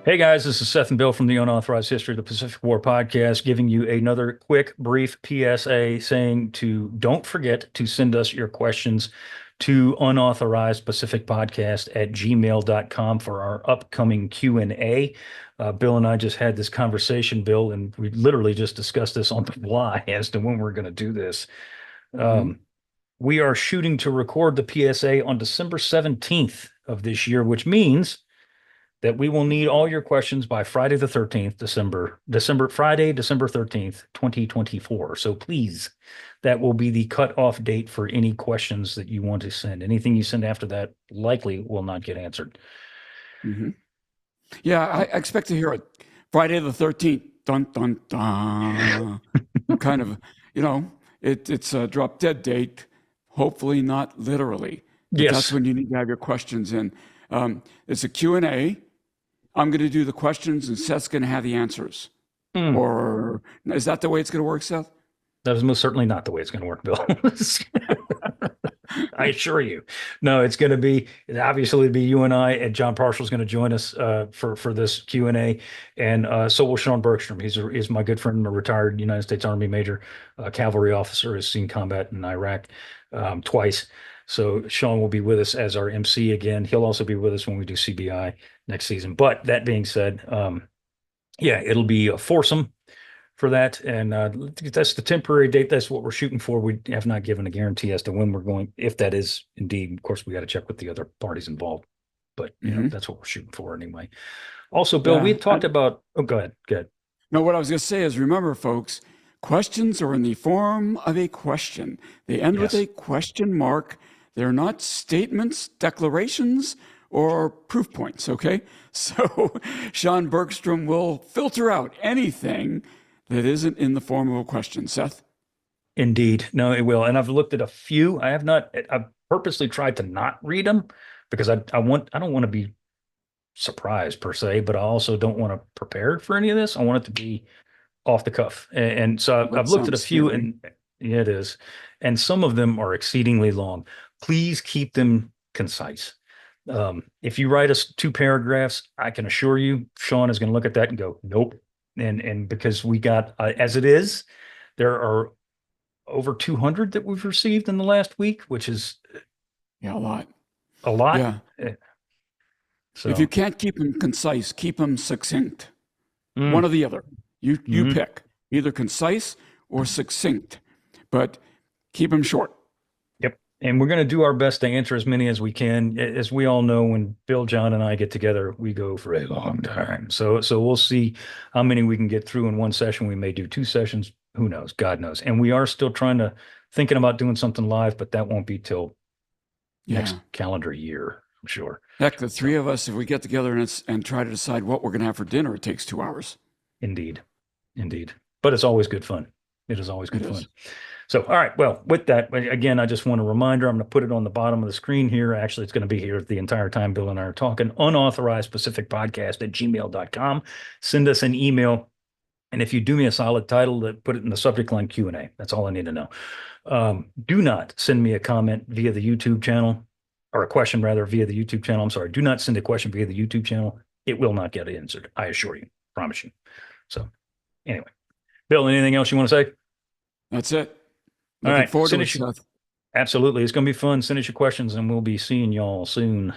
Hey guys, this is Seth and Bill from the Unauthorized History of the Pacific War podcast, giving you another quick, brief PSA saying to don't forget to send us your questions to unauthorizedpacificpodcast@gmail.com for our upcoming Q&A. Bill and I just had this conversation, Bill, and we literally just discussed this on the fly as to when we're going to do this. hmm Um, we are shooting to record the PSA on December 17th of this year, which means that we will need all your questions by Friday the 13th, Friday, December 13th, 2024. So please, that will be the cutoff date for any questions that you want to send. Anything you send after that likely will not get answered. hmm Yeah, I expect to hear it Friday the 13th. Dun dun dun. Kind of, you know, it's a drop dead date. Hopefully not literally, but that's Yes. when you need to have your questions in. It's a Q&A. I'm going to do the questions and Seth's going to have the answers. Mm. Or is that the way it's going to work, Seth? That is most certainly not the way it's going to work, Bill. I assure you. No, it's going to be obviously be you and I, and Jon Parshall is going to join us for this Q&A, and so will Sean Bergstrom. He's my good friend, a retired United States Army major, cavalry officer, has seen combat in Iraq twice. So Sean will be with us as our MC again. He'll also be with us when we do CBI next season. But that being said, yeah, it'll be a foursome for that. And that's the temporary date. That's what we're shooting for. We have not given a guarantee as to when we're going, if that is indeed. Of course, we got to check with the other parties involved. But, hmm that's what we're shooting for anyway. Also, Bill, we Yeah. had talked about, oh, go ahead. Go ahead. No, what I was going to say is remember, folks, questions are in the form of a question. They end with Yes, a question mark. They're not statements, declarations, or proof points, okay? So Sean Bergstrom will filter out anything that isn't in the form of a question. Seth? indeed. No, it will. And I've looked at a few. I've purposely tried to not read them because I don't want to be surprised per se, but I also don't want to prepare for any of this. I want it to be off the cuff. And so Well, I've that looked at a sounds few, scary. and yeah, it is. And some of them are exceedingly long. Please keep them concise. If you write us two paragraphs, I can assure you, Sean is going to look at that and go, nope. And because we got, as it is, there are over 200 that we've received in the last week, which is Yeah, a lot. a lot. Yeah. Eh, If you So, can't keep them concise, keep them succinct. One mm, or the other. You mhm. pick either concise or succinct, but keep them short. Yep. And we're going to do our best to answer as many as we can. As we all know, when Bill, John, and I get together, we go for a long time. So we'll see how many we can get through in one session. We may do two sessions. Who knows? God knows. And we are still thinking about doing something live, but that won't be till next Yeah. calendar year, I'm sure. Heck, the So three of us, if we get together and try to decide what we're going to have for dinner, it takes 2 hours. indeed, indeed. But it's always good fun. It is always It good fun. is. So, all right. Well, with that, again, I just want a reminder. I'm going to put it on the bottom of the screen here. Actually, it's going to be here the entire time Bill and I are talking. Unauthorized Pacific Podcast at gmail.com. Send us an email. And if you do me a solid title, put it in the subject line Q&A. That's all I need to know. Do not send me a comment via the YouTube channel, or a question rather via the YouTube channel. I'm sorry. Do not send a question via the YouTube channel. It will not get answered. I assure you. Promise you. So anyway, Bill, anything else you want to say? That's it. All Looking right. forward to Send it, us your Seth. Absolutely. It's going to be fun. Send us your questions and we'll be seeing y'all soon.